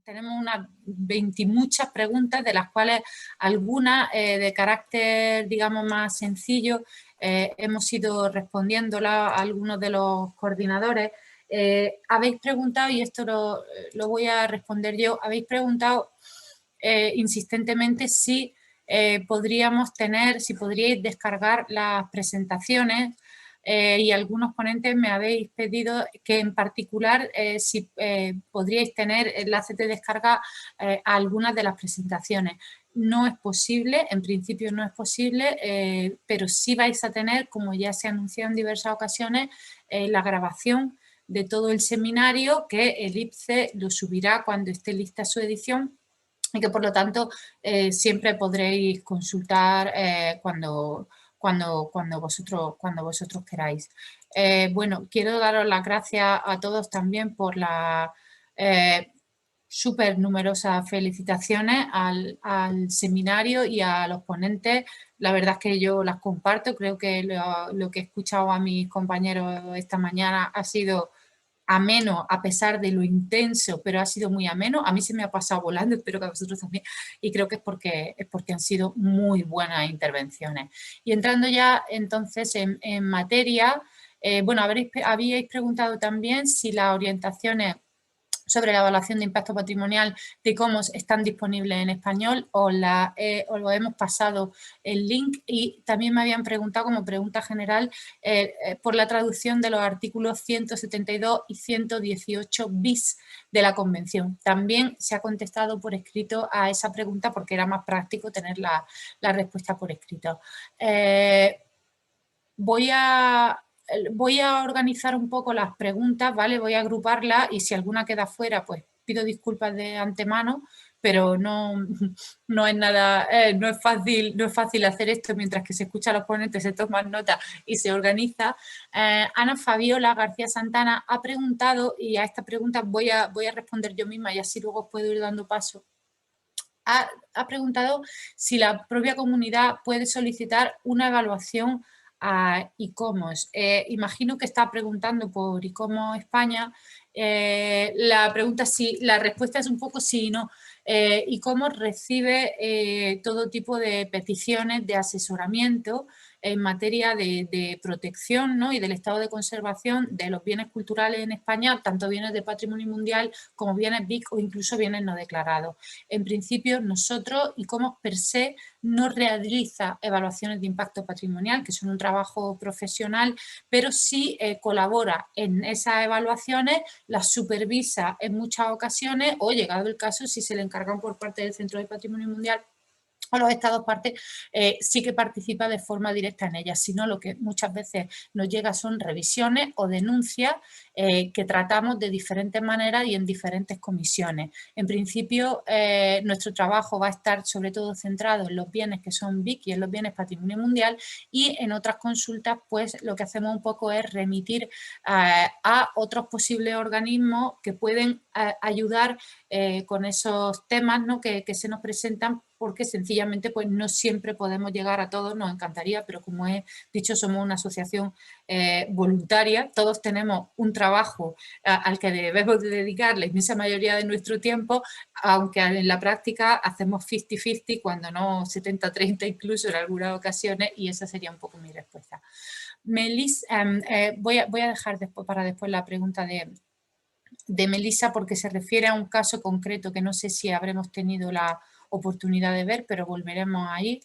tenemos unas 20 muchas preguntas, de las cuales algunas de carácter, digamos, más sencillo, hemos ido respondiéndolas a algunos de los coordinadores. Habéis preguntado, y esto lo voy a responder yo, habéis preguntado insistentemente si podríamos tener, si podríais descargar las presentaciones, y algunos ponentes me habéis pedido que en particular si podríais tener enlaces de descarga a algunas de las presentaciones. No es posible, en principio no es posible, pero sí vais a tener, como ya se ha anunciado en diversas ocasiones, la grabación de todo el seminario, que el IPCE lo subirá cuando esté lista su edición, y que por lo tanto siempre podréis consultar cuando vosotros queráis. Bueno, quiero daros las gracias a todos también por las súper numerosas felicitaciones al seminario y a los ponentes. La verdad es que yo las comparto, creo que lo que he escuchado a mis compañeros esta mañana ha sido ameno, a pesar de lo intenso, pero ha sido muy ameno. A mí se me ha pasado volando, espero que a vosotros también, y creo que es porque han sido muy buenas intervenciones. Y entrando ya entonces en materia, bueno, habíais preguntado también si las orientaciones sobre la evaluación de impacto patrimonial de ICOMOS están disponibles en español, os lo hemos pasado el link, y también me habían preguntado como pregunta general por la traducción de los artículos 172 y 118 bis de la Convención. También se ha contestado por escrito a esa pregunta porque era más práctico tener la respuesta por escrito. Voy a organizar un poco las preguntas, ¿vale? Voy a agruparlas, y si alguna queda fuera, pues pido disculpas de antemano, pero no es nada, no es fácil hacer esto mientras que se escucha a los ponentes, se toman nota y se organiza. Ana Fabiola García Santana ha preguntado, y a esta pregunta voy a responder yo misma y así luego os puedo ir dando paso. Ha preguntado si la propia comunidad puede solicitar una evaluación a ICOMOS. Imagino que está preguntando por ICOMOS España. La respuesta es un poco sí y no. ICOMOS recibe todo tipo de peticiones de asesoramiento en materia de protección, ¿no?, y del estado de conservación de los bienes culturales en España, tanto bienes de patrimonio mundial como bienes BIC o incluso bienes no declarados. En principio, nosotros, ICOMOS per se, no realiza evaluaciones de impacto patrimonial, que son un trabajo profesional, pero sí colabora en esas evaluaciones, las supervisa en muchas ocasiones, o llegado el caso, si se le encargan por parte del Centro de Patrimonio Mundial o los estados partes, sí que participa de forma directa en ellas. Si no, lo que muchas veces nos llega son revisiones o denuncias que tratamos de diferentes maneras y en diferentes comisiones. En principio, nuestro trabajo va a estar sobre todo centrado en los bienes que son BIC y en los bienes patrimonio mundial, y en otras consultas, pues lo que hacemos un poco es remitir a otros posibles organismos que pueden ayudar con esos temas, ¿no?, que se nos presentan, porque sencillamente pues no siempre podemos llegar a todos, nos encantaría, pero como he dicho, somos una asociación voluntaria, todos tenemos un trabajo al que debemos de dedicar la inmensa mayoría de nuestro tiempo, aunque en la práctica hacemos 50-50, cuando no 70-30 incluso en algunas ocasiones, y esa sería un poco mi respuesta. Melissa, voy a dejar para después la pregunta de Melissa, porque se refiere a un caso concreto que no sé si habremos tenido la oportunidad de ver, pero volveremos ahí.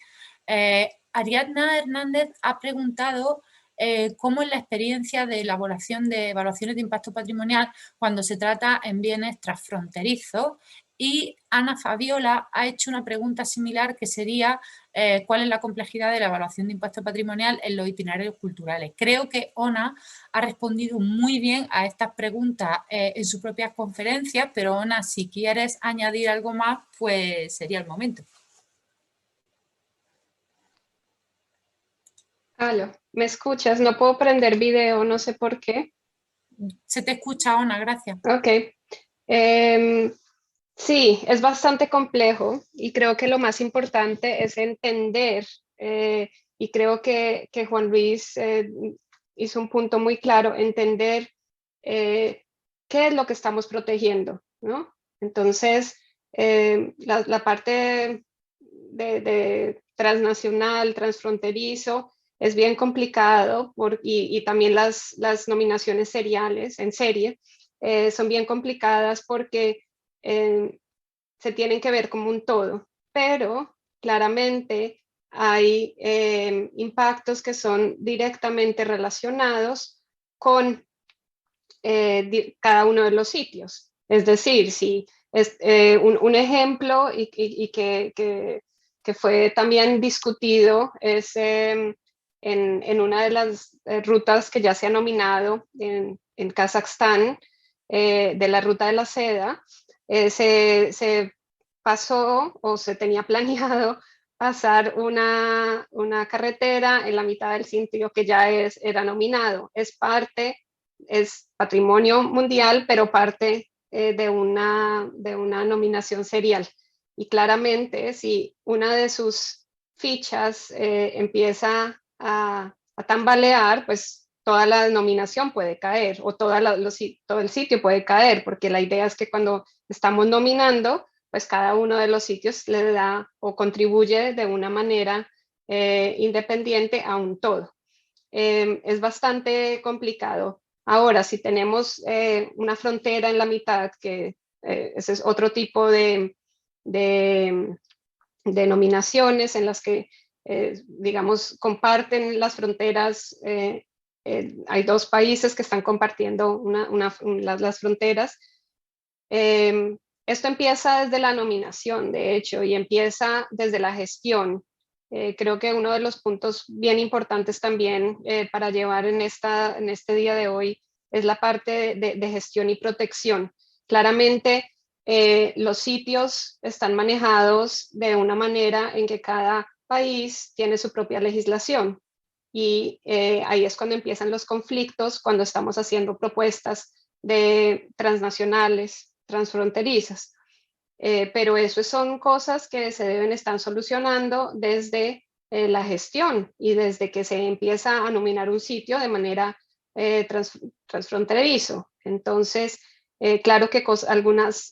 Ariadna Hernández ha preguntado cómo es la experiencia de elaboración de evaluaciones de impacto patrimonial cuando se trata en bienes transfronterizos, y Ana Fabiola ha hecho una pregunta similar, que sería cuál es la complejidad de la evaluación de impacto patrimonial en los itinerarios culturales. Creo que Ona ha respondido muy bien a estas preguntas en sus propias conferencias, pero Ona, si quieres añadir algo más, pues sería el momento. Aló, ¿me escuchas? No puedo prender video, no sé por qué. Se te escucha, Ona, gracias. Ok. Sí, es bastante complejo, y creo que lo más importante es entender, y creo que Juan Luis hizo un punto muy claro, entender qué es lo que estamos protegiendo, ¿no? Entonces, la parte de transnacional, transfronterizo, es bien complicado y también las nominaciones seriales en serie son bien complicadas porque se tienen que ver como un todo, pero claramente hay impactos que son directamente relacionados con cada uno de los sitios. Es decir, si es un ejemplo y que fue también discutido es en una de las rutas que ya se ha nominado en Kazajstán, de la ruta de la seda, se pasó o se tenía planeado pasar una carretera en la mitad del sitio que ya era nominado. Es patrimonio mundial, pero parte de una nominación serial. Y claramente, si una de sus fichas empieza a tambalear, pues toda la nominación puede caer o todo el sitio puede caer, porque la idea es que cuando estamos nominando, pues cada uno de los sitios le da o contribuye de una manera independiente a un todo. Es bastante complicado. Ahora, si tenemos una frontera en la mitad, que ese es otro tipo de denominaciones en las que, digamos, comparten las fronteras. Hay dos países que están compartiendo las fronteras. Esto empieza desde la nominación, de hecho, y empieza desde la gestión. Creo que uno de los puntos bien importantes también para llevar en este día de hoy es la parte de gestión y protección. Claramente, los sitios están manejados de una manera en que cada país tiene su propia legislación y ahí es cuando empiezan los conflictos, cuando estamos haciendo propuestas de transnacionales, transfronterizas. Pero eso son cosas que se deben estar solucionando desde la gestión y desde que se empieza a nominar un sitio de manera transfronterizo. Entonces, claro que algunas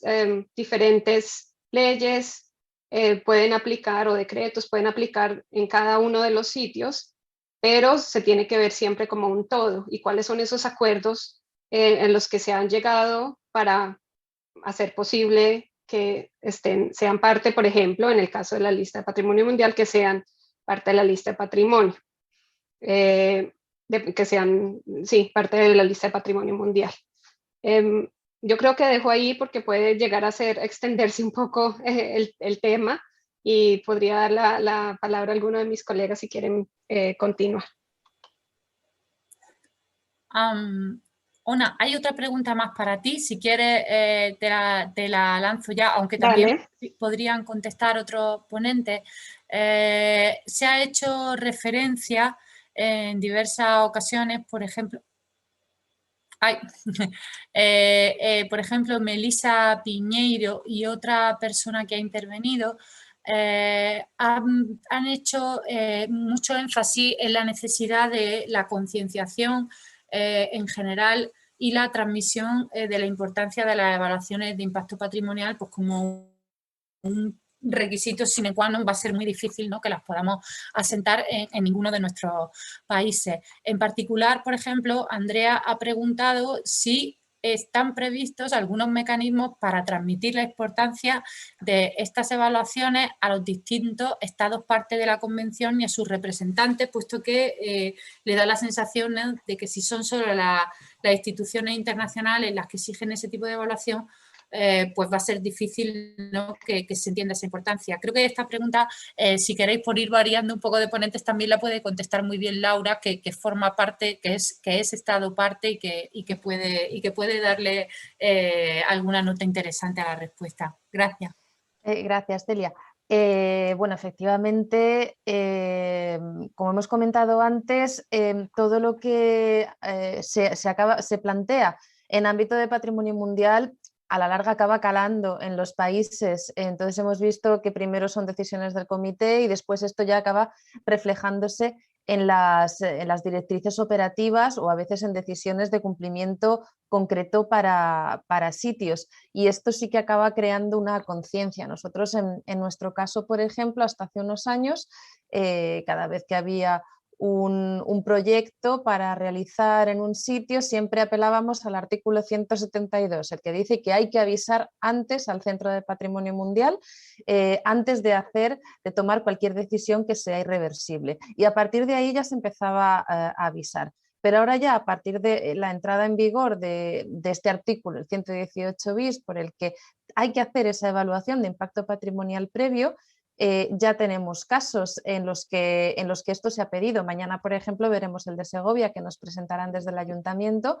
diferentes leyes pueden aplicar o decretos pueden aplicar en cada uno de los sitios, pero se tiene que ver siempre como un todo y cuáles son esos acuerdos en los que se han llegado para hacer posible que sean parte, por ejemplo, en el caso de la lista de patrimonio mundial, que sean parte de la lista de patrimonio, que sean, sí, parte de la lista de patrimonio mundial. Yo creo que dejo ahí porque puede llegar a extenderse un poco el tema y podría dar la palabra a alguno de mis colegas si quieren continuar. Ona, hay otra pregunta más para ti. Si quieres, te la lanzo ya, aunque también podrían contestar otros ponentes. Se ha hecho referencia en diversas ocasiones, por ejemplo, por ejemplo, Melisa Piñeiro y otra persona que ha intervenido han hecho mucho énfasis en la necesidad de la concienciación en general y la transmisión de la importancia de las evaluaciones de impacto patrimonial, pues como un requisito sine qua non va a ser muy difícil, ¿no?, que las podamos asentar en ninguno de nuestros países. En particular, por ejemplo, Andrea ha preguntado si están previstos algunos mecanismos para transmitir la importancia de estas evaluaciones a los distintos estados parte de la convención y a sus representantes, puesto que le da la sensación, ¿no?, de que si son solo las instituciones internacionales las que exigen ese tipo de evaluación, pues va a ser difícil, ¿no?, que se entienda esa importancia. Creo que esta pregunta, si queréis por ir variando un poco de ponentes, también la puede contestar muy bien Laura, que forma parte, que es estado parte y que puede darle alguna nota interesante a la respuesta. Gracias. Gracias, Celia. Bueno, efectivamente, como hemos comentado antes, todo lo que se plantea en ámbito de patrimonio mundial a la larga acaba calando en los países. Entonces hemos visto que primero son decisiones del comité y después esto ya acaba reflejándose en las directrices operativas o a veces en decisiones de cumplimiento concreto para sitios. Y esto sí que acaba creando una conciencia. Nosotros en nuestro caso, por ejemplo, hasta hace unos años, cada vez que había un proyecto para realizar en un sitio, siempre apelábamos al artículo 172, el que dice que hay que avisar antes al Centro de Patrimonio Mundial, antes de tomar cualquier decisión que sea irreversible. Y a partir de ahí ya se empezaba a avisar. Pero ahora ya, a partir de la entrada en vigor de este artículo, el 118 bis, por el que hay que hacer esa evaluación de impacto patrimonial previo, ya tenemos casos en los que esto se ha pedido. Mañana, por ejemplo, veremos el de Segovia, que nos presentarán desde el ayuntamiento.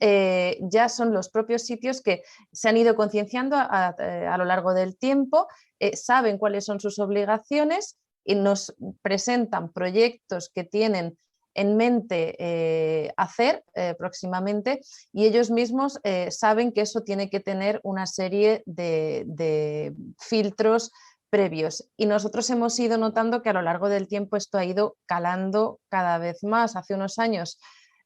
Ya son los propios sitios que se han ido concienciando a lo largo del tiempo, saben cuáles son sus obligaciones y nos presentan proyectos que tienen en mente hacer próximamente, y ellos mismos saben que eso tiene que tener una serie de filtros previos, y nosotros hemos ido notando que a lo largo del tiempo esto ha ido calando cada vez más. Hace unos años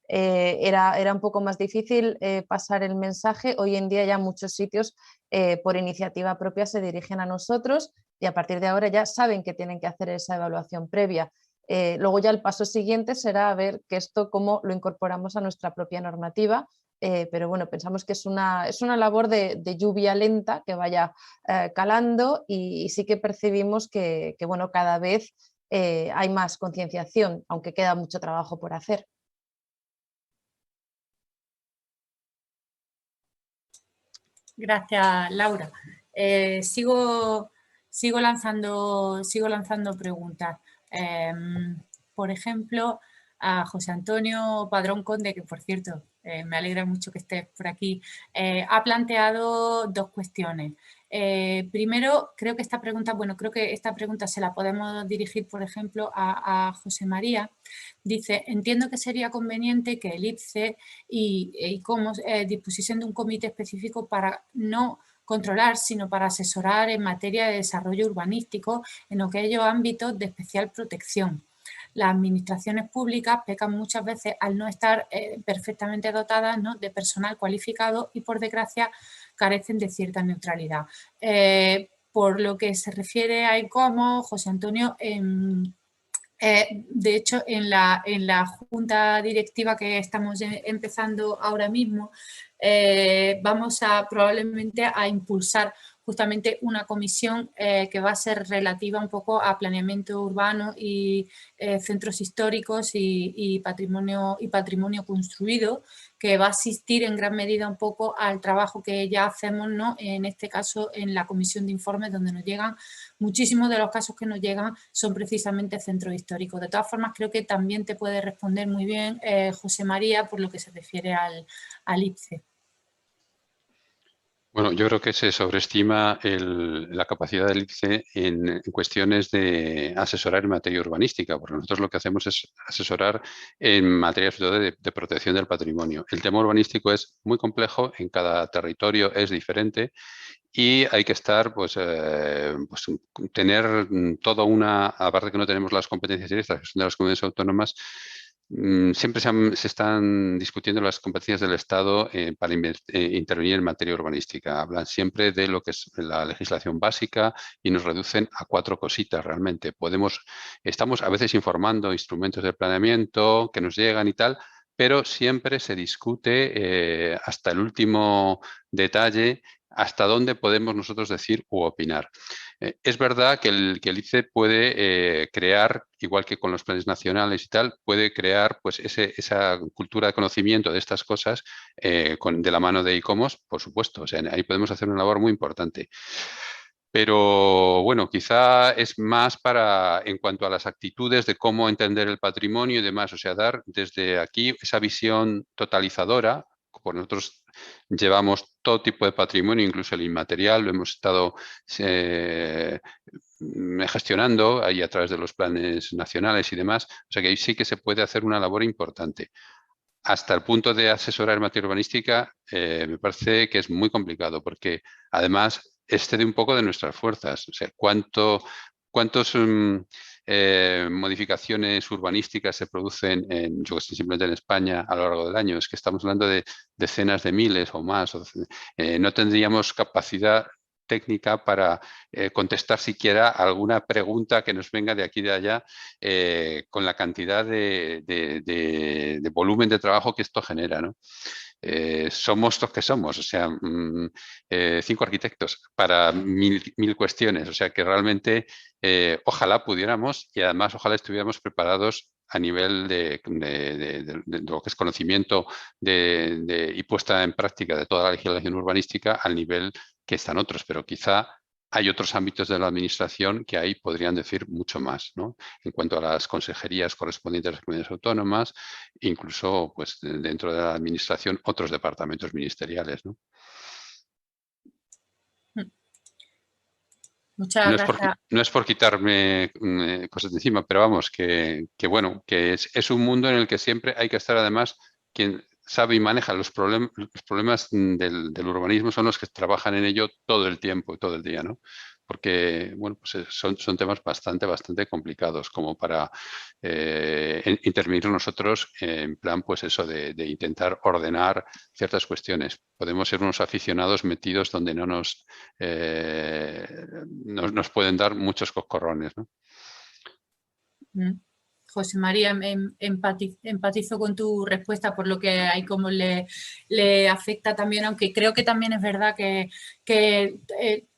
era un poco más difícil pasar el mensaje. Hoy en día ya muchos sitios por iniciativa propia se dirigen a nosotros y a partir de ahora ya saben que tienen que hacer esa evaluación previa. Luego ya el paso siguiente será ver que esto cómo lo incorporamos a nuestra propia normativa. Pero bueno, pensamos que es una labor de lluvia lenta que vaya calando, y sí que percibimos que bueno, cada vez hay más concienciación, aunque queda mucho trabajo por hacer. Gracias, Laura. Sigo lanzando preguntas. Por ejemplo, a José Antonio Padrón Conde, que por cierto, me alegra mucho que estés por aquí, ha planteado dos cuestiones. Primero, creo que esta pregunta se la podemos dirigir, por ejemplo, a José María. Dice, entiendo que sería conveniente que el IPCE y ICOMOS dispusiesen de un comité específico para no controlar, sino para asesorar en materia de desarrollo urbanístico en aquellos ámbitos de especial protección. Las administraciones públicas pecan muchas veces al no estar perfectamente dotadas, ¿no?, de personal cualificado y, por desgracia, carecen de cierta neutralidad. Por lo que se refiere a ICOMOS, José Antonio, de hecho, en la junta directiva que estamos empezando ahora mismo, vamos probablemente a impulsar justamente una comisión que va a ser relativa un poco a planeamiento urbano y centros históricos y patrimonio construido, que va a asistir en gran medida un poco al trabajo que ya hacemos, ¿no?, en este caso en la comisión de informes, donde nos llegan muchísimos de los casos que nos llegan son precisamente centros históricos. De todas formas, creo que también te puede responder muy bien José María por lo que se refiere al IPCE. Bueno, yo creo que se sobreestima la capacidad del IPCE en cuestiones de asesorar en materia urbanística, porque nosotros lo que hacemos es asesorar en materia sobre todo de protección del patrimonio. El tema urbanístico es muy complejo, en cada territorio es diferente y hay que estar, pues tener toda aparte que no tenemos las competencias directas, que son de las comunidades autónomas, siempre se están discutiendo las competencias del Estado para intervenir en materia urbanística. Hablan siempre de lo que es la legislación básica y nos reducen a 4 cositas realmente. Estamos a veces informando instrumentos de planeamiento que nos llegan y tal, pero siempre se discute hasta el último detalle hasta dónde podemos nosotros decir u opinar. Es verdad que el IPCE puede crear, igual que con los planes nacionales y tal, puede crear pues esa cultura de conocimiento de estas cosas de la mano de ICOMOS, por supuesto. O sea, ahí podemos hacer una labor muy importante. Pero bueno, quizá es más en cuanto a las actitudes de cómo entender el patrimonio y demás. O sea, dar desde aquí esa visión totalizadora. Por nosotros llevamos todo tipo de patrimonio, incluso el inmaterial, lo hemos estado gestionando ahí a través de los planes nacionales y demás. O sea que ahí sí que se puede hacer una labor importante. Hasta el punto de asesorar en materia urbanística, me parece que es muy complicado, porque además excede un poco de nuestras fuerzas. O sea, ¿cuántos modificaciones urbanísticas se producen yo que sé, simplemente en España a lo largo del año. Es que estamos hablando de decenas de miles o más. No tendríamos capacidad técnica para contestar siquiera alguna pregunta que nos venga de aquí y de allá con la cantidad de volumen de trabajo que esto genera, ¿no? Somos los que somos, o sea, 5 arquitectos para mil cuestiones, o sea que realmente ojalá pudiéramos y además ojalá estuviéramos preparados a nivel de lo que es conocimiento y puesta en práctica de toda la legislación urbanística al nivel que están otros, pero quizá hay otros ámbitos de la administración que ahí podrían decir mucho más, ¿no? En cuanto a las consejerías correspondientes a las comunidades autónomas, incluso pues, dentro de la administración otros departamentos ministeriales, ¿no? Muchas gracias. No es por quitarme cosas de encima, pero vamos, que bueno, que es un mundo en el que siempre hay que estar además quien sabe y maneja los problemas del urbanismo son los que trabajan en ello todo el tiempo y todo el día, ¿no? Porque, bueno, pues son temas bastante complicados como para intervenir nosotros en plan, pues eso, de intentar ordenar ciertas cuestiones. Podemos ser unos aficionados metidos donde no nos pueden dar muchos coscorrones, ¿no? José María, empatizo con tu respuesta por lo que hay como le afecta también, aunque creo que también es verdad que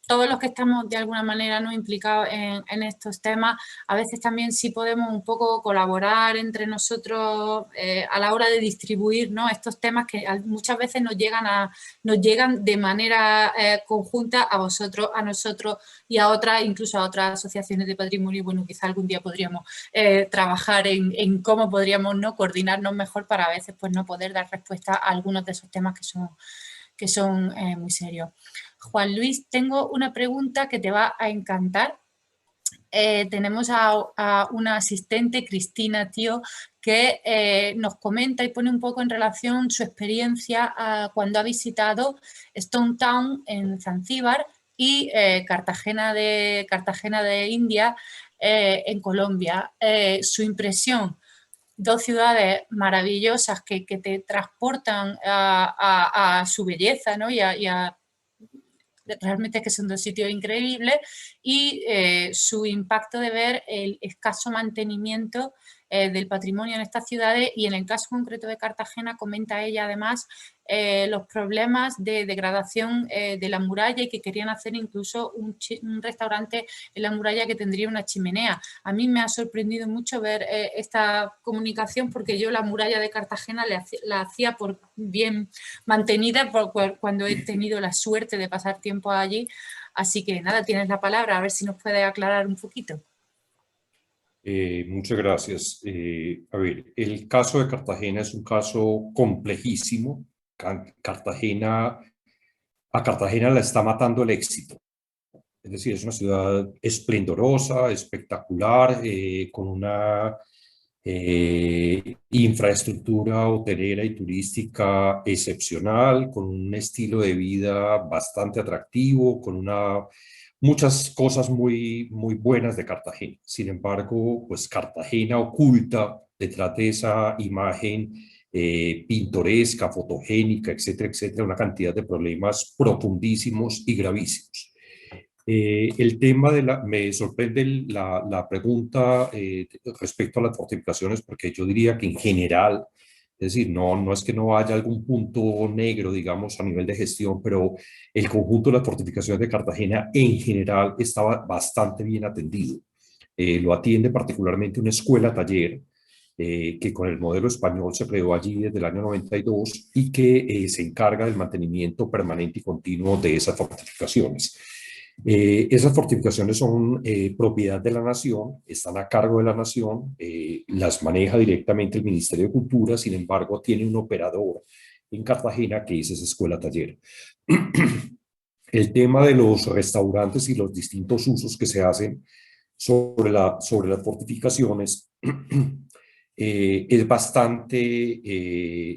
todos los que estamos de alguna manera no implicados en estos temas, a veces también sí podemos un poco colaborar entre nosotros a la hora de distribuir, ¿no?, estos temas que muchas veces nos llegan de manera conjunta a vosotros, a nosotros y a otras, incluso a otras asociaciones de patrimonio. Bueno, quizá algún día podríamos trabajar en cómo podríamos, ¿no?, coordinarnos mejor para a veces pues no poder dar respuesta a algunos de esos temas que son muy serios. Juan Luis, tengo una pregunta que te va a encantar. Tenemos a una asistente, Cristina Tío, que nos comenta y pone un poco en relación su experiencia cuando ha visitado Stone Town en Zanzíbar y Cartagena de India en Colombia. Su impresión: 2 ciudades maravillosas que te transportan a su belleza, ¿no?, realmente es que son 2 sitios increíbles, y su impacto de ver el escaso mantenimiento del patrimonio en estas ciudades, y en el caso concreto de Cartagena comenta ella además los problemas de degradación de la muralla, y que querían hacer incluso un restaurante en la muralla que tendría una chimenea. A mí me ha sorprendido mucho ver esta comunicación, porque yo la muralla de Cartagena la hacía por bien mantenida cuando he tenido la suerte de pasar tiempo allí. Así que nada, tienes la palabra, a ver si nos puedes aclarar un poquito. Muchas gracias. A ver, el caso de Cartagena es un caso complejísimo. A Cartagena la está matando el éxito. Es decir, es una ciudad esplendorosa, espectacular, con una infraestructura hotelera y turística excepcional, con un estilo de vida bastante atractivo, con muchas cosas muy buenas de Cartagena. Sin embargo, pues Cartagena oculta detrás de esa imagen pintoresca, fotogénica, etcétera, etcétera, una cantidad de problemas profundísimos y gravísimos. El tema me sorprende la pregunta respecto a las fortificaciones, porque yo diría que en general, es decir, no es que no haya algún punto negro, digamos, a nivel de gestión, pero el conjunto de las fortificaciones de Cartagena en general estaba bastante bien atendido. Lo atiende particularmente una escuela-taller, que con el modelo español se creó allí desde el año 92 y que se encarga del mantenimiento permanente y continuo de esas fortificaciones. Esas fortificaciones son propiedad de la nación, están a cargo de la nación, las maneja directamente el Ministerio de Cultura. Sin embargo, tiene un operador en Cartagena que es esa escuela-taller. El tema de los restaurantes y los distintos usos que se hacen sobre las fortificaciones es bastante,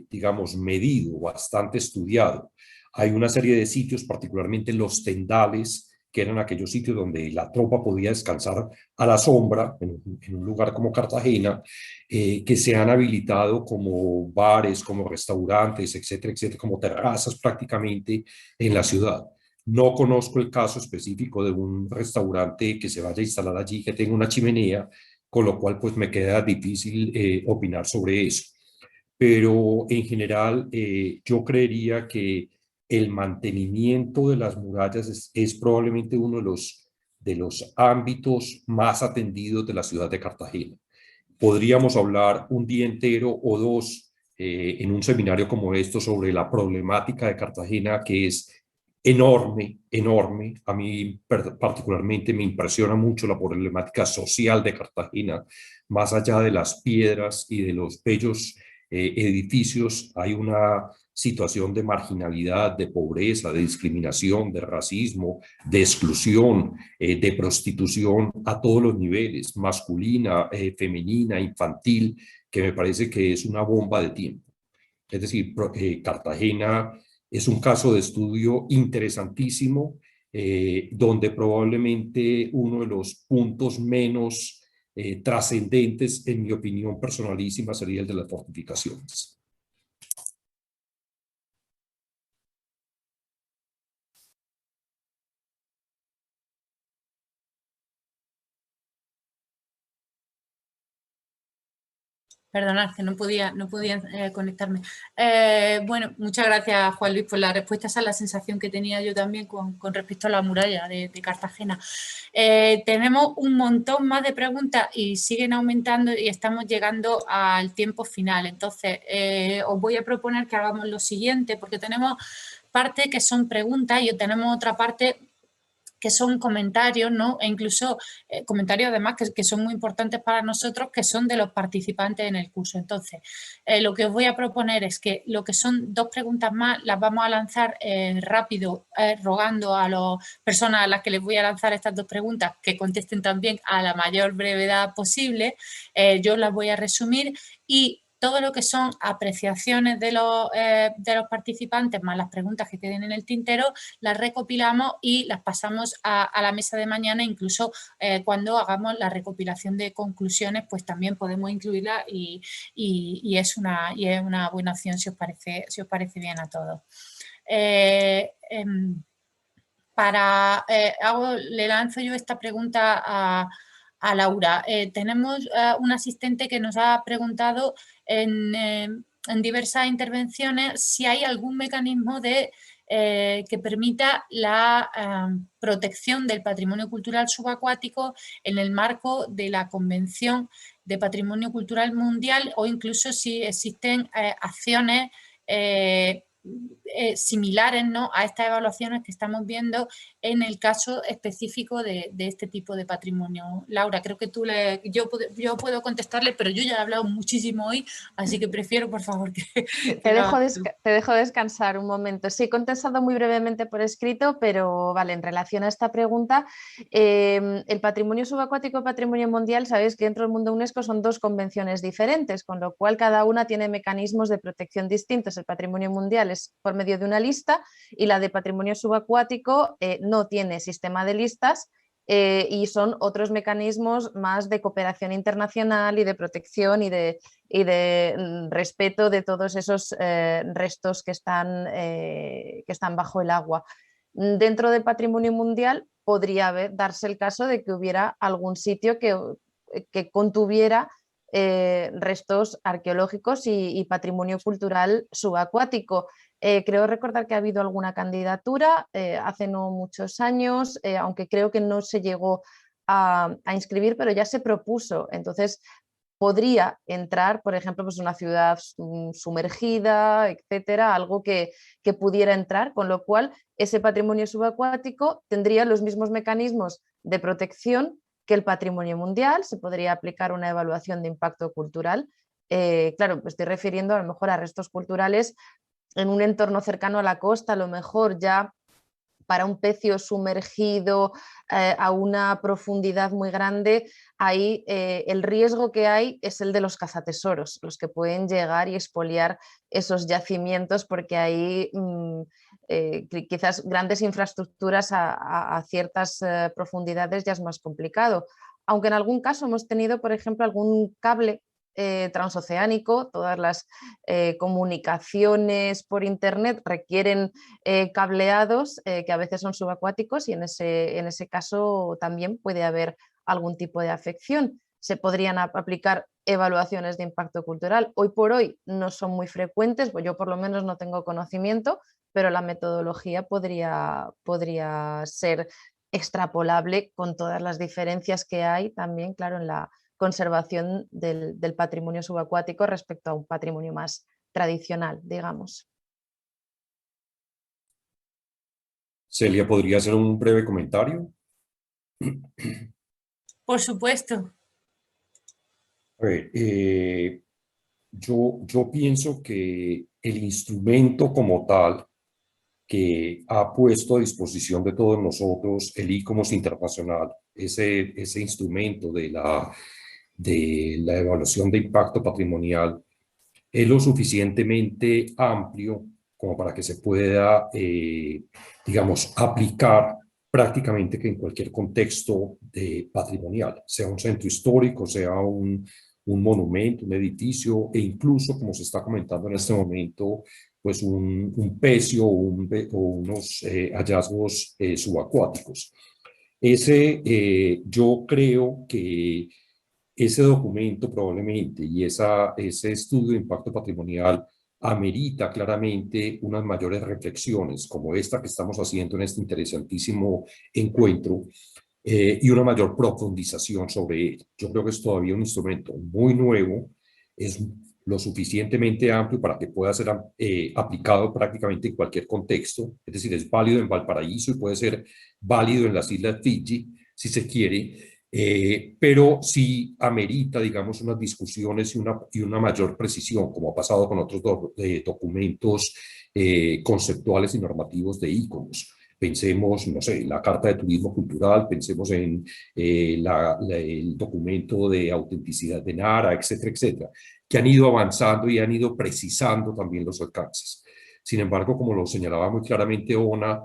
digamos, medido, bastante estudiado. Hay una serie de sitios, particularmente los tendales, que eran aquellos sitios donde la tropa podía descansar a la sombra, en un lugar como Cartagena, que se han habilitado como bares, como restaurantes, etcétera, etcétera, como terrazas prácticamente en la ciudad. No conozco el caso específico de un restaurante que se vaya a instalar allí, que tenga una chimenea, con lo cual pues me queda difícil opinar sobre eso. Pero en general yo creería que el mantenimiento de las murallas es probablemente uno de los ámbitos más atendidos de la ciudad de Cartagena. Podríamos hablar un día entero o dos en un seminario como esto sobre la problemática de Cartagena, que es enorme, enorme. A mí particularmente me impresiona mucho la problemática social de Cartagena. Más allá de las piedras y de los bellos edificios, hay una situación de marginalidad, de pobreza, de discriminación, de racismo, de exclusión, de prostitución a todos los niveles, masculina, femenina, infantil, que me parece que es una bomba de tiempo. Es decir, Cartagena es un caso de estudio interesantísimo, donde probablemente uno de los puntos menos trascendentes, en mi opinión personalísima, sería el de las fortificaciones. Perdonad, que no podía conectarme. Bueno, muchas gracias, Juan Luis, por la respuesta. Esa es la sensación que tenía yo también con respecto a la muralla de Cartagena. Tenemos un montón más de preguntas y siguen aumentando y estamos llegando al tiempo final. Entonces, os voy a proponer que hagamos lo siguiente, porque tenemos parte que son preguntas y tenemos otra parte que son comentarios, ¿no? E incluso comentarios además que son muy importantes para nosotros, que son de los participantes en el curso. Entonces, lo que os voy a proponer es que lo que son 2 preguntas más las vamos a lanzar rápido, rogando a las personas a las que les voy a lanzar estas 2 preguntas que contesten también a la mayor brevedad posible. Yo las voy a resumir y todo lo que son apreciaciones de los participantes más las preguntas que queden en el tintero, las recopilamos y las pasamos a la mesa de mañana. Incluso cuando hagamos la recopilación de conclusiones, pues también podemos incluirla y es una buena opción si os parece bien a todos. Le lanzo yo esta pregunta a Laura. Tenemos un asistente que nos ha preguntado en diversas intervenciones si hay algún mecanismo que permita la protección del patrimonio cultural subacuático en el marco de la Convención de Patrimonio Cultural Mundial, o incluso si existen acciones similares, ¿no?, a estas evaluaciones que estamos viendo en el caso específico de este tipo de patrimonio. Laura, creo que yo puedo contestarle, pero yo ya he hablado muchísimo hoy, así que prefiero, por favor, que te dejo descansar un momento. Sí, he contestado muy brevemente por escrito, pero vale, en relación a esta pregunta, el patrimonio subacuático y patrimonio mundial, sabéis que dentro del mundo UNESCO son 2 convenciones diferentes, con lo cual cada una tiene mecanismos de protección distintos. El patrimonio mundial es por medio de una lista y la de patrimonio subacuático no tiene sistema de listas y son otros mecanismos más de cooperación internacional y de protección y de respeto de todos esos restos que están bajo el agua. Dentro del patrimonio mundial podría darse el caso de que hubiera algún sitio que contuviera restos arqueológicos y patrimonio cultural subacuático. Creo recordar que ha habido alguna candidatura hace no muchos años, aunque creo que no se llegó a inscribir, pero ya se propuso. Entonces, podría entrar, por ejemplo, pues una ciudad sumergida, etcétera, algo que pudiera entrar, con lo cual ese patrimonio subacuático tendría los mismos mecanismos de protección que el patrimonio mundial. Se podría aplicar una evaluación de impacto cultural. Claro, me estoy refiriendo a lo mejor a restos culturales en un entorno cercano a la costa, a lo mejor ya para un pecio sumergido a una profundidad muy grande, ahí el riesgo que hay es el de los cazatesoros, los que pueden llegar y expoliar esos yacimientos, porque ahí quizás grandes infraestructuras a ciertas profundidades ya es más complicado. Aunque en algún caso hemos tenido, por ejemplo, algún cable transoceánico, todas las comunicaciones por internet requieren cableados que a veces son subacuáticos y en ese caso también puede haber algún tipo de afección. Se podrían aplicar evaluaciones de impacto cultural. Hoy por hoy no son muy frecuentes, pues yo por lo menos no tengo conocimiento, pero la metodología podría ser extrapolable con todas las diferencias que hay también, claro, en la conservación del patrimonio subacuático respecto a un patrimonio más tradicional, digamos. Celia, ¿podría hacer un breve comentario? Por supuesto. A ver, yo pienso que el instrumento como tal que ha puesto a disposición de todos nosotros el ICOMOS Internacional, ese instrumento de la evaluación de impacto patrimonial, es lo suficientemente amplio como para que se pueda, digamos, aplicar prácticamente que en cualquier contexto patrimonial, sea un centro histórico, sea un monumento, un edificio, e incluso, como se está comentando en este momento, pues un pecio o unos hallazgos subacuáticos. Yo creo que ese documento probablemente y ese estudio de impacto patrimonial amerita claramente unas mayores reflexiones como esta que estamos haciendo en este interesantísimo encuentro y una mayor profundización sobre él. Yo creo que es todavía un instrumento muy nuevo, es lo suficientemente amplio para que pueda ser aplicado prácticamente en cualquier contexto, es decir, es válido en Valparaíso y puede ser válido en las Islas Fiji, si se quiere, pero sí amerita, digamos, unas discusiones y una mayor precisión, como ha pasado con otros documentos conceptuales y normativos de ICOMOS. Pensemos, no sé, la Carta de Turismo Cultural, pensemos en el documento de autenticidad de Nara, etcétera, etcétera, que han ido avanzando y han ido precisando también los alcances. Sin embargo, como lo señalaba muy claramente Ona,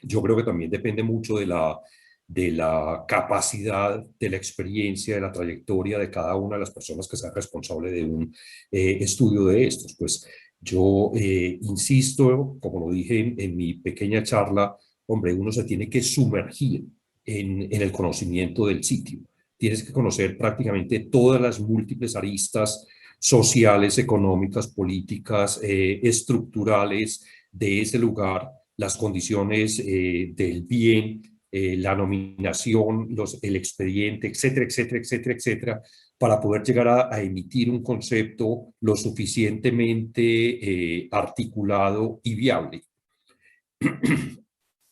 yo creo que también depende mucho de la capacidad, de la experiencia, de la trayectoria de cada una de las personas que sea responsable de un estudio de estos. Pues yo insisto, como lo dije en mi pequeña charla, hombre, uno se tiene que sumergir en el conocimiento del sitio. Tienes que conocer prácticamente todas las múltiples aristas sociales, económicas, políticas, estructurales de ese lugar, las condiciones del bien, la nominación, el expediente, etcétera, etcétera, etcétera, etcétera, para poder llegar a emitir un concepto lo suficientemente articulado y viable.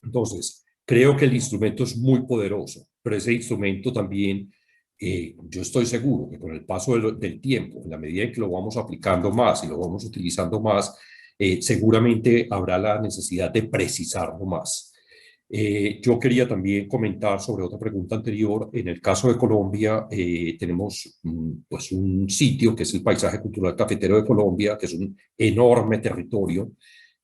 Entonces, creo que el instrumento es muy poderoso, pero ese instrumento también, yo estoy seguro que con el paso del tiempo, en la medida en que lo vamos aplicando más y lo vamos utilizando más, seguramente habrá la necesidad de precisarlo más. Yo quería también comentar sobre otra pregunta anterior. En el caso de Colombia, tenemos pues un sitio que es el Paisaje Cultural Cafetero de Colombia, que es un enorme territorio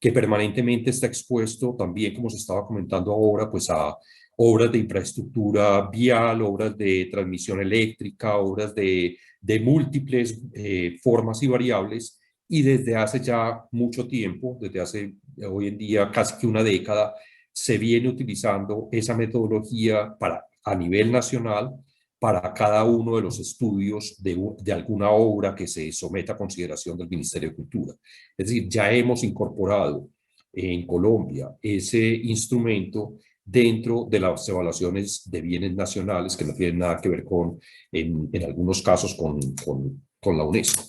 que permanentemente está expuesto también, como se estaba comentando ahora, pues a obras de infraestructura vial, obras de transmisión eléctrica, obras de múltiples formas y variables, y desde hace ya mucho tiempo, desde hace hoy en día casi que una década, se viene utilizando esa metodología a nivel nacional para cada uno de los estudios de alguna obra que se someta a consideración del Ministerio de Cultura. Es decir, ya hemos incorporado en Colombia ese instrumento dentro de las evaluaciones de bienes nacionales que no tienen nada que ver en algunos casos con la UNESCO.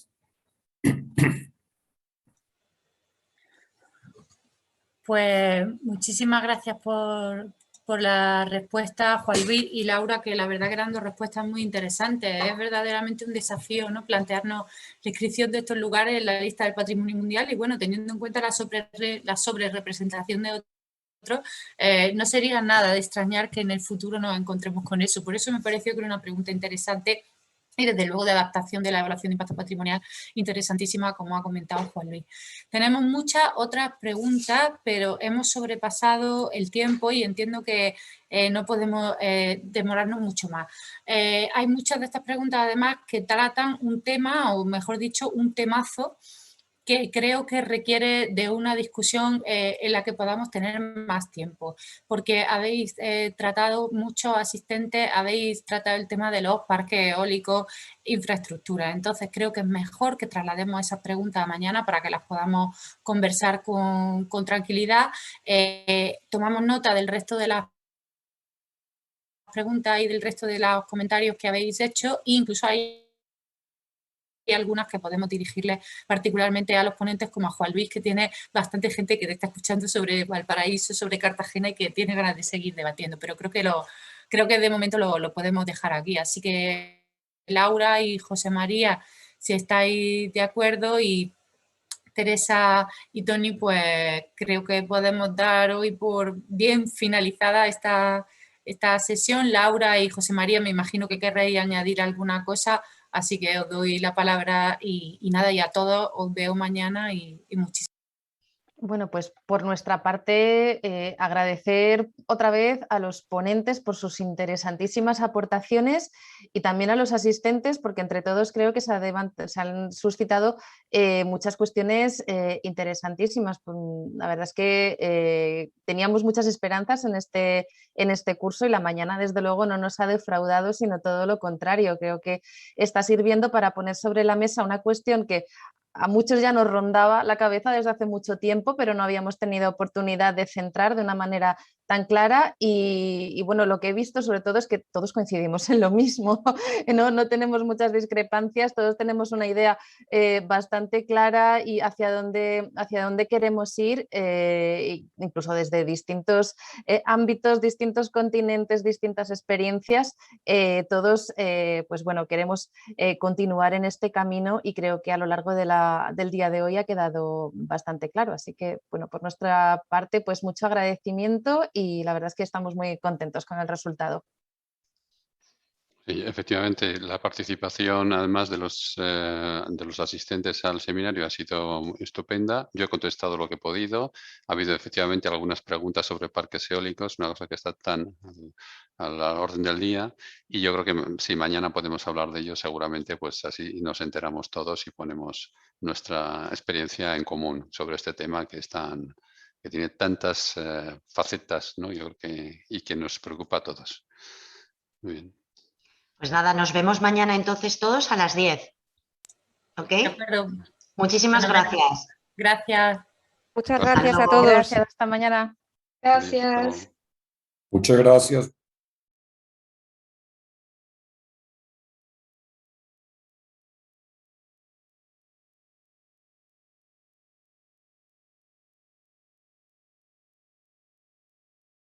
Pues muchísimas gracias por la respuesta, Juan Luis y Laura, que la verdad que eran dos respuestas muy interesantes. Es verdaderamente un desafío, ¿no?, plantearnos la inscripción de estos lugares en la lista del patrimonio mundial y, bueno, teniendo en cuenta la sobrerepresentación de otros, no sería nada de extrañar que en el futuro nos encontremos con eso. Por eso me pareció que era una pregunta interesante y desde luego de adaptación de la evaluación de impacto patrimonial interesantísima, como ha comentado Juan Luis. Tenemos muchas otras preguntas, pero hemos sobrepasado el tiempo y entiendo que no podemos demorarnos mucho más. Hay muchas de estas preguntas además que tratan un tema, o mejor dicho, un temazo, que creo que requiere de una discusión en la que podamos tener más tiempo, porque habéis tratado, muchos asistentes, habéis tratado el tema de los parques eólicos, infraestructura. Entonces creo que es mejor que traslademos esas preguntas a mañana para que las podamos conversar con tranquilidad. Tomamos nota del resto de las preguntas y del resto de los comentarios que habéis hecho, e incluso hay algunas que podemos dirigirles particularmente a los ponentes, como a Juan Luis, que tiene bastante gente que te está escuchando sobre Valparaíso, sobre Cartagena y que tiene ganas de seguir debatiendo, pero creo que de momento lo podemos dejar aquí. Así que Laura y José María, si estáis de acuerdo, y Teresa y Toni, pues creo que podemos dar hoy por bien finalizada esta sesión. Laura y José María, me imagino que querréis añadir alguna cosa, así que os doy la palabra y nada, y a todos os veo mañana y muchísimas. Bueno, pues por nuestra parte, agradecer otra vez a los ponentes por sus interesantísimas aportaciones y también a los asistentes, porque entre todos creo que se han suscitado muchas cuestiones interesantísimas. La verdad es que teníamos muchas esperanzas en este curso y la mañana desde luego no nos ha defraudado, sino todo lo contrario. Creo que está sirviendo para poner sobre la mesa una cuestión que a muchos ya nos rondaba la cabeza desde hace mucho tiempo, pero no habíamos tenido oportunidad de centrar de una manera tan clara y bueno, lo que he visto sobre todo es que todos coincidimos en lo mismo, no tenemos muchas discrepancias, todos tenemos una idea bastante clara y hacia dónde queremos ir, incluso desde distintos ámbitos, distintos continentes, distintas experiencias, todos pues bueno, queremos continuar en este camino y creo que a lo largo del día de hoy ha quedado bastante claro. Así que, bueno, por nuestra parte, pues mucho agradecimiento y la verdad es que estamos muy contentos con el resultado. Sí, efectivamente, la participación, además de los asistentes al seminario, ha sido estupenda. Yo he contestado lo que he podido. Ha habido efectivamente algunas preguntas sobre parques eólicos, una cosa que está tan a la orden del día. Y yo creo que si mañana podemos hablar de ello, seguramente pues así nos enteramos todos y ponemos nuestra experiencia en común sobre este tema que tiene tantas facetas, ¿no? Yo creo y que nos preocupa a todos. Muy bien. Pues nada, nos vemos mañana entonces todos a las 10. ¿Ok? De acuerdo. Muchísimas gracias. Gracias. Muchas Gracias. gracias a todos. Gracias, hasta mañana. Gracias. Muchas gracias.